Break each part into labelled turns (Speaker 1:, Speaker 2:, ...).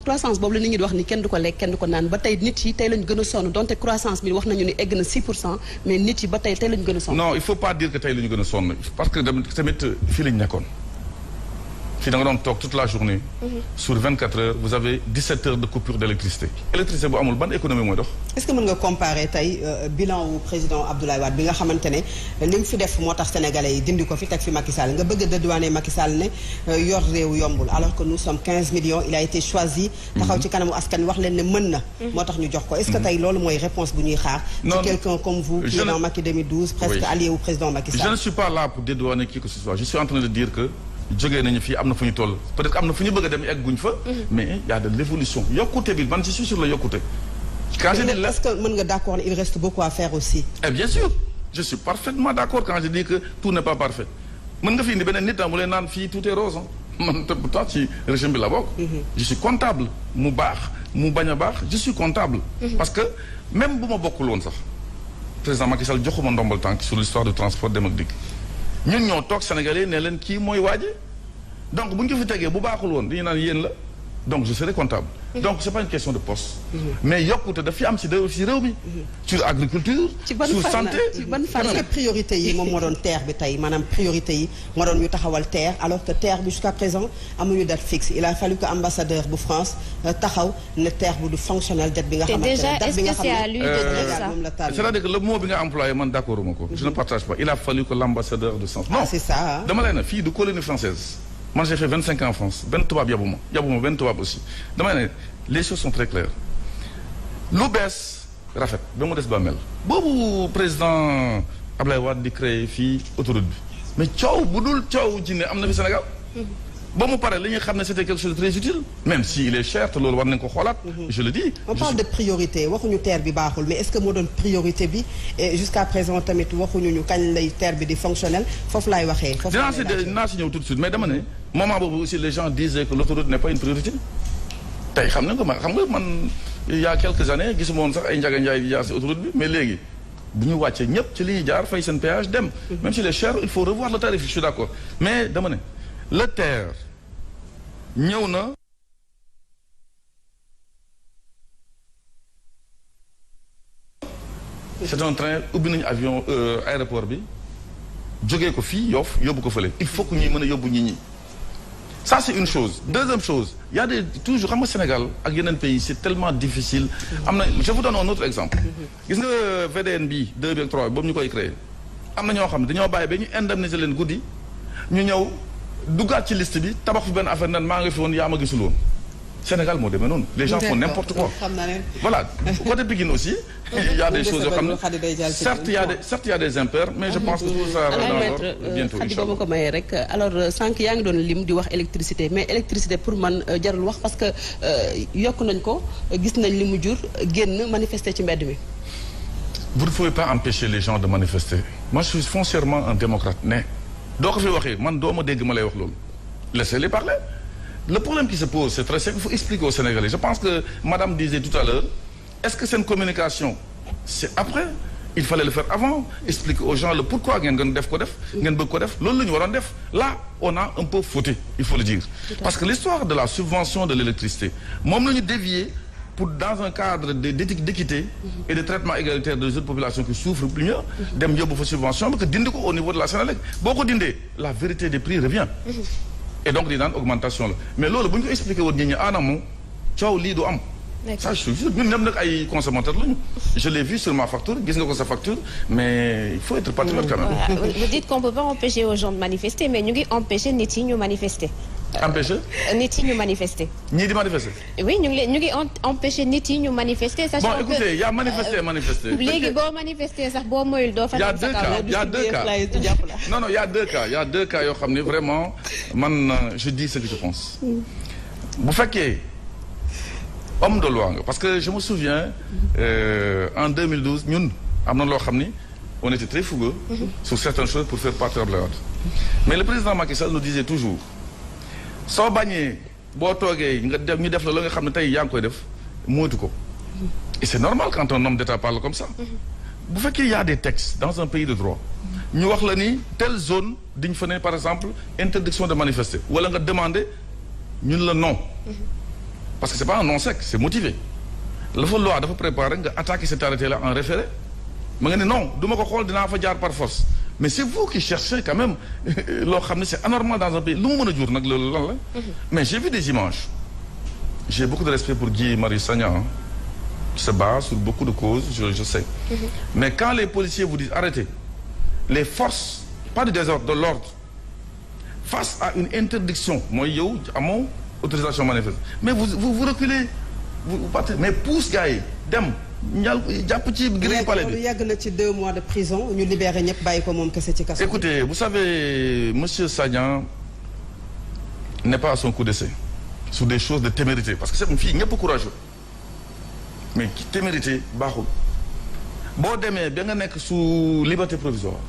Speaker 1: croissance boobu la nit ñi di wax ni kenn du ko lekk kenn du ko naan ba tey nit yi tey lañu gën a sonn donte croissance bi wax nañu ni egg na 6% mais nit yi ba tey lañu gën a sonn.
Speaker 2: non il faut pas dire que tey lañu gën a sonn parce que tamit fii lañu nekkoon fii da nga doon toog toute la journée. sur 24 heures vous avez 17 heures de coupure d'électricité. électricité bu amul ban économie mooy dox.
Speaker 3: est-ce que mën nga comparer tey bilan wu président Abdoulaye Wade bi nga xamante ne li mu fi def moo tax sénégalais yi dindi ko fi teg fi Macky Sall nga bëgg a dédouaner Macky Sall ne yor réew yombul alors que nous sommes 15 millions il a été choisi. taxaw ci kanamu askan wax leen ne mën na. moo tax ñu jox ko est-ce que tey loolu mooy réponse bu ñuy xaar. ci quelqu'un comme vous. qui est dans Macky 2012 presque allié au président Macky Sall.
Speaker 2: je ne suis pas là pour dédouaner qui que ce soit je suis en train de dire que. jógee nañu fii am na fu ñu toll peut-être am na fu ñu bëgg a dem egguñ fa. mais y a de l'évolution yokkute bi man je suis sur le yokkute. quand je dis là
Speaker 3: est-ce que mën nga d'accord il reste beaucoup à faire aussi.
Speaker 2: eh bien sûr je suis parfaitement d'accord quand je dis que tout n'est pas parfait mën nga fi indi beneen nit mu leen naan fii tout est rose man te pourtant ci régime bi la bokk. je suis comptable mu baax mu bañ a baax je suis comptable. parce que même bu ma bokkul woon sax président Macky Sall joxuma ndombal tànk sur l'histoire du transport dem ak dikk. ñun ñoo toog Sénégalais ne leen kii mooy waaje donc bu ñu ko fi tegee bu baaxul woon dañu naan yéen la donc je serai comptable. donc c'est pas une question de poste. mais yokkute daf fi am si réew mi. sur agriculture. sur santé
Speaker 3: ci ban fan est-ce que priorité yi moom moo doon terre bi tey maanaam priorité yi moo doon ñu taxawal terre alors que terre bi jusqu'à présent amuñu date fixe il a fallu que ambassadeur bu France taxaw ne terre bu du fonctionnel date bi nga xamante ne date bi nga xam ne moom la tànn.
Speaker 2: c'est-à-dire que le mot bi nga employé man d'accord uma ko. je ne partage pas il a fallu que l'ambassadeur de France. non
Speaker 3: c'est ça
Speaker 2: dama lay ne fii du colonie française. moi j'ai fait 25 ans en France benn tubaab yabuma benn tubaab aussi dama ne les choses sont très claires lu bees rafet ba mu des ba mel boobu président Ablaye Wade di créer fii autoroute bi mais coow bu dul coow jinne am na fi Sénégal ba mu pare li ñu xam ne c'était quelque chose de très utile même si il est cher te loolu war nañ ko xoolaat je le dis
Speaker 3: on parle de priorité waxuñu terre bi baaxul mais est-ce que moo doon priorité bi et jusqu'à présent tamit waxuñu ñu kañ lay terre bi di fonctionnel foofu laay waxee
Speaker 2: dinaa si ñëw tout de suite mais dama ne moment boobu aussi les gens disaient que l'autoroute n'est pas une priorité tey xam nañ ko xam nga man il y a quelques années gisuma woon sax ay njaga njaay di jaar si autoroute bi mais léegi bu ñu wàccee ñëpp ci li ñuy jaar fay seen péage dem même si les cher il faut revoir le tarif je suis d'accord mais dama ne le TER ñëw na c'est un train ubbi nañu avion aéroport bi jógee ko fii Yoff yóbbu ko fële il faut que ñuy mën a yóbbu nit ñi ça c'est une chose deuxième chose il y a des toujours xam nga Sénégal ak yeneen pays c'est tellement difficile am na je vous donne un autre exemple gis nga VDN bi 2 bi ak 3 boobu ñu koy créer am na ñoo xam ne dañoo bàyyi ba ñu indemniser leen guddi ñu ñëw duggaat ci liste bi tabax fi benn affaire nan maa ngi fi woon yaa ma gisul woon Sénégal moo demee noonu les gens font n'importe quoi voilà côté Pikine aussi il y a des choses yoo xam ne certes il y a des impairs mais je pense que tout ça bientôt
Speaker 1: Khady ba ma ko mayee rek alors sànq yaa ngi doon lim di wax électricité mais électricité pour man jarul wax parce que yokk nañ ko gis nañ li mu jur génn manifester ci mbedd mi
Speaker 2: vous ne pouvez pas empêcher les gens de manifester moi je suis foncièrement un démocrate né doo ko fi waxee man doo ma dégg ma lay wax loolu laissez-les parler le problème qui se pose c'est très simple il faut expliquer aux Sénégalais je pense que madame disait tout à l'heure est-ce que c'est une communication c'est après il fallait le faire avant expliquer aux gens le pourquoi ngeen gën def ko def ngeen bëgg ko def loolu la ñu waroon def là on a un peu fauté il faut le dire parce que l'histoire de la subvention de l'électricité moom la ñu dévier pour dans un cadre d'équité et de traitement égalitaire des autres populations qui souffrent plus mieux dem yóbbu fa subvention parce que dindi ko au niveau de la Sénélec boo ko dindee la vérité des prix revient et donc di naan augmentation la mais loolu bu ñu ko expliqué woon nit ñi en amont coow lii du am ça je suis sûr ñun ñëpp nag ay consommateurs lañu je l'ai vu sur ma facture gis nga ko sa facture mais il faut être patriote quand même
Speaker 4: vous dites qu'on peut pas empêcher aux gens de manifester mais ñu ngi empêcher nit yi ñu manifester
Speaker 2: empêcher
Speaker 4: nit yi ñu manifester
Speaker 2: ñii di manifester
Speaker 4: oui ñu ngi empêcher nit yi ñu manifester sachant
Speaker 2: bon écoutez il y a manifester
Speaker 4: léegi boo manifester sax boo moyul doo fa
Speaker 2: il y a deux cas yoo xam ne vraiment man je dis ce que je pense bu fekkee homme de loi nga parce que je me souviens en 2012 ñun am na loo xam ni on était très fougueux sur certaines choses pour faire partir Abdoulaye Wade mais le président Macky Sall nous disait toujours soo bañee boo toogee nga def ñu def la nga xam ne tey yaa ngi koy def moytu ko et c'est normal quand un homme d'État parle comme ça bu fekkee il y a des textes dans un pays de droit ñu wax la ni telle zone diñ fa ne par exemple interdiction de manifester wala nga demander ñun la non parce que c'est pas un non sec c'est motivé dafa loi dafa préparer nga attaquer cet arrêté là en référé ma nga ne non du ma ko xool dinaa fa jaar par force mais c'est vous qui cherchez quand même loo xam ne c'est anormal dans un pays lu mu mën a jur nag loolu lan la mais j'ai vu des images j'ai beaucoup de respect pour Guy Marius Sagna qui se bat sur beaucoup de causes je sais mais quand les policiers vous disent arrêtez les forces pas du désordre de l'ordre face à une interdiction mooy yow amoo autorisation manifeste mais vous reculez vous partez mais pousse gars yi dem ñal jàpp ci grille palais bi
Speaker 3: yàgg na ci 2 mois de prison ñu libéré ñëpp bàyyi ko moom kese ci kaso.
Speaker 2: écoutez vous savez monsieur Sagna n'est pas à son coup d'essai sur des choses de témérité parce que c'est une fille ñëpp courageux mais ki témérité baaxul boo demee ba nga nekk sous liberté provisoire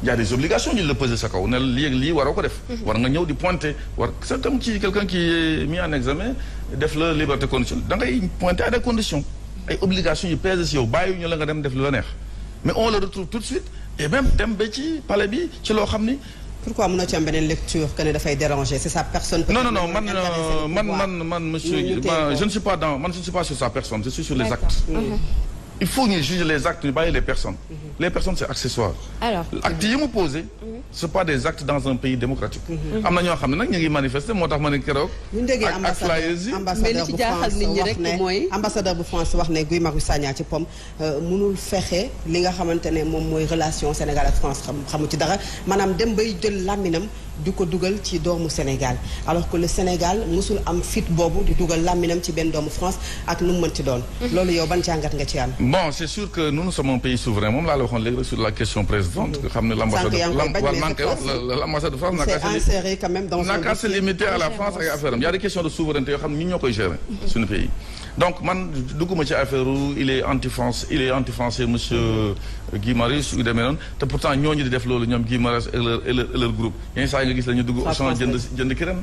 Speaker 2: il y a des obligations ñu la peser sa kaw ne lii ak lii waroo ko def war nga ñëw di pointer war c'est comme ci quelqu'un qui est mis en examen def la liberté conditionnelle da ngay pointer à des conditions ay obligations yu pèse si yow bàyyi ñu la nga dem def lu la neex mais on le retrouve tout de suite et même dem ba ci palais bi ci loo xam ni
Speaker 3: pourquoi mënoo ci am beneen lecture que ne dafay déranger c'est sa personne.
Speaker 2: non man monsieur je ne suis pas sur sa personne je suis sur les actes. Il faut ñu juger les actes ñu bàyyi les personnes. Les personnes c'est accessoire.
Speaker 4: alors
Speaker 2: actes yi mu posé. c'est pas des actes dans un pays démocratique. am na ñoo xam ne nag ñu ngi manifester moo tax ma ne keroog. ak flyers yi
Speaker 3: ambassadeur bu France wax ne Guy Marius Sagna ci pom mënul fexe li nga xamante ne moom mooy relation Sénégal ak France xamu ci dara maanaam dem bay jël làmminam di ko dugal ci doomu Sénégal alors que le Sénégal musul am fit boobu di dugal làmminam ci benn doomu France ak nu mu mënti doon. loolu yow ban jàngat nga ci am.
Speaker 2: bon c'est sûr que nous sommes un pays souverain moom laa la waxoon léegi sur la question présidente nga xam ne l'ambassade de France n'a qu'à se limiter à la France ak affaire am y a des questions de souveraineté yoo xam ne ñun ñoo koy gérer suñu pays donc man dugguma ci affaire il est anti-français monsieur Guy Marius yu demee noonu te pourtant ñooñu di def loolu ñoom Guy Marius et leur groupe yenn saa yi nga gis la ñu dugg Auchan jënd kirem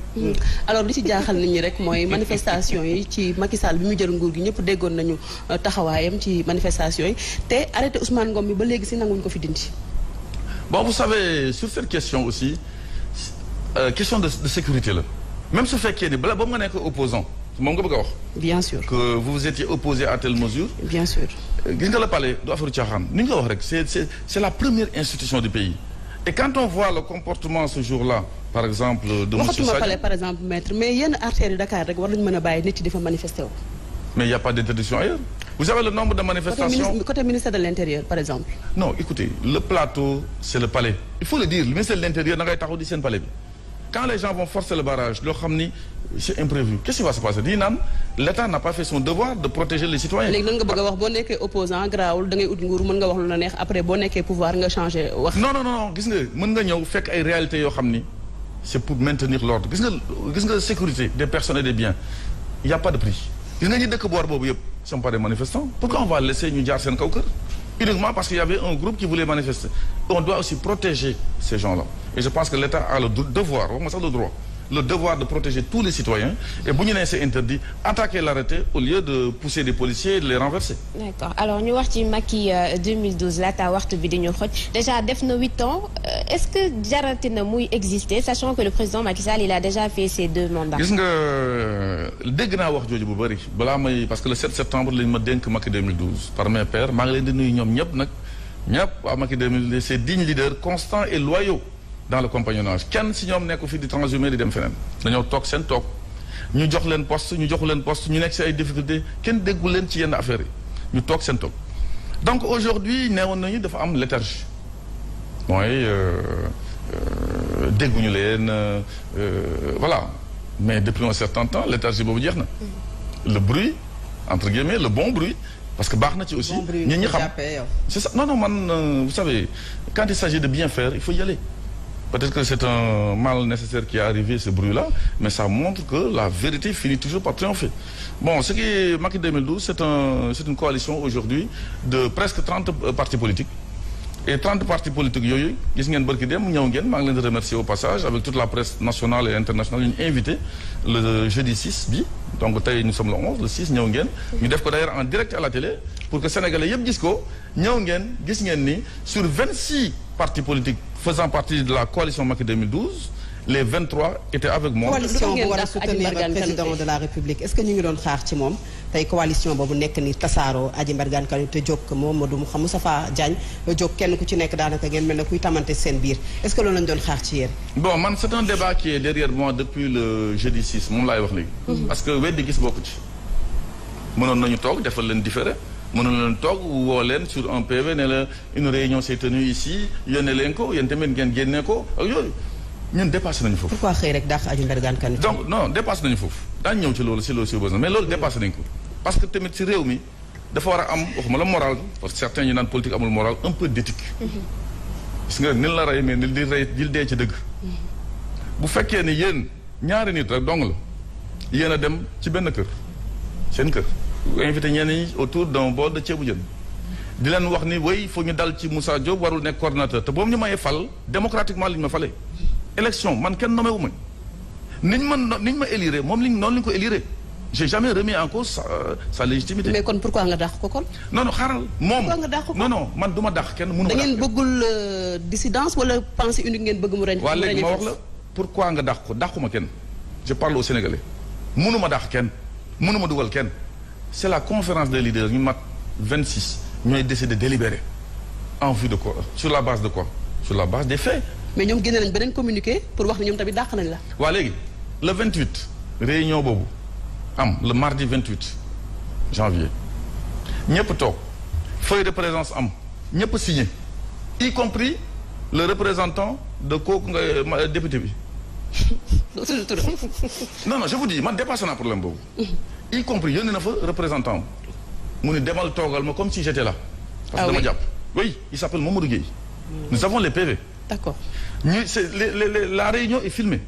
Speaker 1: alors li ci jaaxal nit ñi rek mooy manifestation yi ci Macky Sall bi mu jël nguur gi ñëpp déggoon nañu taxawaayam ci manifestation yi te arrêté Ousmane Ngom bi ba léegi si nanguñ ko fi dindi.
Speaker 2: Bon vous savez sur cette question aussi question de sécurité la même su fekkee ni bala ba nga nekk opposant moom nga bëgg a wax.
Speaker 1: bien sûr
Speaker 2: que vous vous étiez opposé à telle mesure.
Speaker 1: bien sûr.
Speaker 2: gis nga la palais du affaire caaxaan ni nga wax rek c'est la première institution du pays et quand on voit le comportement ce jour-là par exemple de monsieur Sagna
Speaker 1: palais par exemple maître mais yenn artères yu Dakar rek war nañu mën a bàyyi nit yi dafa manifester wu.
Speaker 2: mais il y a pas d'interdiction ailleurs. Vous avez le nombre de manifestations.
Speaker 1: Côté ministère de l'Intérieur par exemple.
Speaker 2: Non écoutez le plateau c'est le palais il faut le dire le ministère de l'Intérieur da ngay taxaw di seen palais bi quand les gens vont forcer le barrage loo xam ni c'est imprévu qu'est-ce qui va se passer di naan l'État n'a pas fait son devoir de protéger les citoyens.
Speaker 1: léegi nan nga bëgg a wax boo nekkee opposant garaawul da ngay ut nguur mën nga wax lu la neex après boo nekkee pouvoir nga changer wax.
Speaker 2: non gis nga mën nga ñëw fekk ay réalités yoo xam ni c'est pour maintenir l'ordre gis nga sécurité des personnes et des biens il y a pas de prix gis nga ñi dëkk boor boobu yëpp sont pas des manifestants pourquoi on va laisser ñu jaar seen kaw kër uniquement parce qu'il y avait un groupe qui voulait manifester on doit aussi protéger ces gens-là et je pense que l'État a le devoir wax ma sax le droit le devoir de protéger tous les citoyens et bu ñu nee c'est interdit attaquer l'arrêté au lieu de pousser des policiers et de les renverser.
Speaker 4: D'accord alors ñu wax ci Macky 2012 laata waxtu bi di ñu xoj déjà def na 8 ans est-ce que jarati na muy exister sachant que le président Macky Sall il a déjà fait ses 2 mandats.
Speaker 2: gis nga dégg naa wax jooju bu bari balaa may parce que le 7 septembre lañ ma dénk Macky 2012 par mes pairs maa ngi leen di nuyu ñoom ñëpp nag ñëpp waa Macky 2012 ces dignes leaders constants et loyaux. dans le compagnonnage kenn si ñoom nekk fi di transhumer di dem feneen dañoo toog seen toog ñu jox leen poste ñu joxu leen poste ñu nekk si ay difficultés kenn déggu leen ci yenn affaires yi ñu toog seen toog donc aujourd'hui neewoon nañu dafa am léthargie mooy dégguñu leen voilà mais depuis un certain temps léthargie boobu jeex na le bruit entre guillemets le bon bruit parce que baax na ci aussi ñi ñi xam c'est ça non man vous savez quand il s'agit de bien faire il faut y aller. Peut-être que c'est un mal nécessaire qui est arrivé, ce bruit-là, mais ça montre que la vérité finit toujours par triompher. Bon, ce qui est Macky 2012, c'est une coalition aujourd'hui de presque 30 partis politiques. Et 30 partis politiques yooyu gis ngeen barki dem ñëw ngeen maa ngi leen di remercier au passage avec toute la presse nationale et internationale ñu invité le jeudi 6 bi donc tey nous sommes le 11 le 6 ñëw ngeen ñu def ko d'ailleurs en direct à la télé pour que sénégalais yëpp gis ko ñëw ngeen gis ngeen ni sur 26 partis politiques faisant partie de la coalition Macky 2012 les 23 étaient avec moi.
Speaker 3: coalition bu war a soutenir président de la République est-ce que ñu ngi doon xaar ci moom tey coalition boobu nekk ni tasaaroo Adji Mbergane Kanouté jóg Mamadou Moustapha Diagne jóg kenn ku ci nekk daanaka ngeen mel ne kuy tamante seen biir est-ce que loolu lañ doon xaar ci yéen.
Speaker 2: bon man c'est un débat qui est derrière moi depuis le jeudi 6 moom laay wax léegi. parce que weddi gis bokku ci. mënoon nañu toog defal leen différé mënoon leen toog woo leen sur un PV ne la une réunion s'est tenue ici yónnee leen ko yéen tamit ngeen génnee ko ak yooyu ñun dépassé nañu foofu.
Speaker 3: pourquoi xëy rek dàq Adji Mbergane Kanouté.
Speaker 2: donc non dépassé nañu foofu daañu ñëw ci loolu si besoin mais loolu dépassé nañu ko parce que tamit si réew mi dafa war a am waxuma la moral parce que certains ñu naan politique amul moral un peu d'éthique. gis nga ni la rey mais ni di rey di dee ci dëgg. bu fekkee ni yéen ñaari nit rek dong la yéen a dem ci benn kër seen kër. invité ñenn ñi autour d'un bol de ceebu jën di leen wax ni way foog ñu dal ci Moussa Diop warul nekk coordinateur te boobu ñu mayee fal démocratiquement li ñu ma falee. élection man kenn nommé wu ma niñ ma élire moom noonu la ñu ko élire j'ai jamais remis en cause sa légitimité.
Speaker 1: mais kon pourquoi nga dàq ko kon.
Speaker 2: non non xaaral moom
Speaker 1: pourquoi nga dàq ko
Speaker 2: non man du ma dàq kenn mënu ma.
Speaker 1: da ngeen bëggul dissidence wala pensée unique ngeen bëgg mu reñ.
Speaker 2: waa léegi ma wax la pourquoi nga dàq ko dàquma kenn je parle aux Sénégalais mënu ma dàq kenn mënu ma dugal kenn. c'est la conférence des leaders ñu mat 26 ñooy décider délibérer en vue de quoi sur la base de quoi sur la base des faits.
Speaker 1: mais ñoom génne nañ beneen communiqué pour wax ne ñoom tamit dàq nañ la.
Speaker 2: waa léegi le 28 réunion boobu am le mardi 28 janvier ñëpp toog feuille de présence am ñëpp signé y compris le représentant de kooku nga député bi. non je vous dis man dépassé naa problème boobu. y compris yónnee na fa représentant mu ni demal toogal ma comme si j'étais là. parce que dama jàpp oui il s'appelle Mamadou Gueye. nous avons les PV.
Speaker 1: d'accord
Speaker 2: la réunion est filmée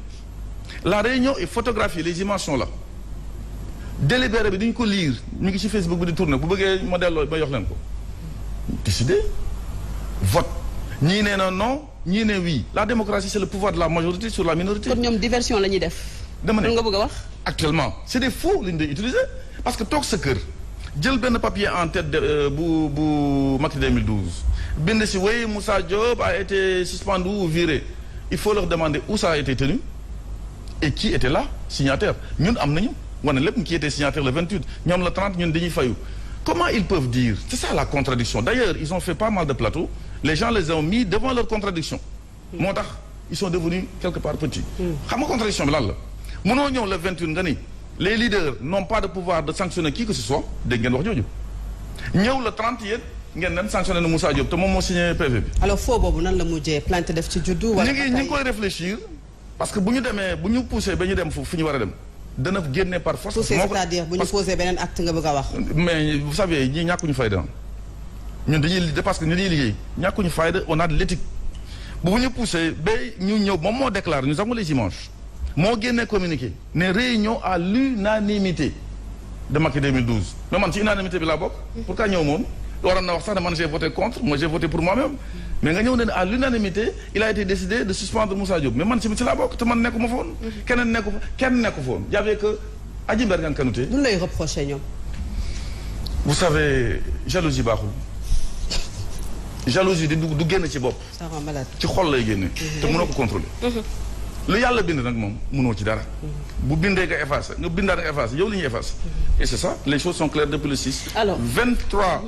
Speaker 2: la réunion est photographiée les images sont là délibéré bi duñu ko lire ñu ngi ci Facebook bi di tourner bu bëggee ma delloo ma jox leen ko décider vote ñii nee na non ñii ne oui la démocratie c'est le pouvoir de la majorité sur la minorité.
Speaker 1: kon ñoom diversion la ñuy def.
Speaker 2: dama ne
Speaker 1: nga bëgg a wax.
Speaker 2: actuellement c'est des faux li ñu doon utiliser parce que toog sa kër jël benn papier en tête bu Macky 2012 bind si oui Moussa Diop a été suspendu ou viré il faut leur demander où ça a été tenu et qui était là signataire ñun am nañu wane lépp qui était signataire le 28 ñoom le 30 ñun dañuy fayu comment ils peuvent dire c'est ça la contradiction d'ailleurs ils ont fait pas mal de plateaux les gens les ont mis devant leur contradiction moo tax ils sont devenus quelque part petits xam nga contradiction bi lan la mënoo ñëw le 28 nga ni les leaders n'ont pas de pouvoir de sanctionner qui que ce soit dégg ngeen wax jooju ñëw le 30 yéen ngeen nen sanctionné na Moussa Diop te moom moo signé PV bi.
Speaker 3: alors foo boobu nan la mujjee plainte def ci juddu. wala
Speaker 2: ñu ngi koy réfléchir parce que bu ñu demee bu ñu poussé ba ñu dem fu ñu war a dem dana génne par force.
Speaker 3: poussé c'est-à-dire bu ñu posé beneen acte nga bëgg a wax.
Speaker 2: mais vous savez ñii ñàkkuñu fayda ñun dañuy parce que ñu dañuy liggéey ñàkkuñu fayda on a de l'éthique bu ñu poussé ba ñu ñëw moom moo déclaré nous avons les images moo génnee communiqué ne réunion à l'unanimité de Macky 2012 mais man ci unanimité bi laa bokk. pourquoi ñëw moom waroon na wax sax ne man j'ai voté contre moi j'ai voté pour moi-même mais nga ñëw ne à l'unanimité il a été décidé de suspendre Moussa Diop mais man ci laa bokk te man nekkuma fa woon. keneen nekku fa kenn nekku fa woon y avait que Adji Mbergane Kanouté.
Speaker 3: lu lay reproché ñoom.
Speaker 2: vous savez jalousie baaxul jalousie du génn ci bopp.
Speaker 3: ça rend malade.
Speaker 2: ci xol lay génne. te mënoo ko contrôler. lu yàlla bind nag moom mënoo ci dara. bu bindee nga effacé nga bindaat nga effacé yow li ñuy effacé. et c'est ça les choses sont claires depuis le 6.
Speaker 1: alors
Speaker 2: 23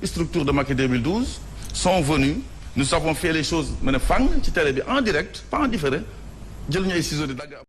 Speaker 2: structures de Macky 2012 sont venues nous avons fait les choses ma ne fang ci télé bi en direct pas en différé jël ñu ay ciseaux di dagg.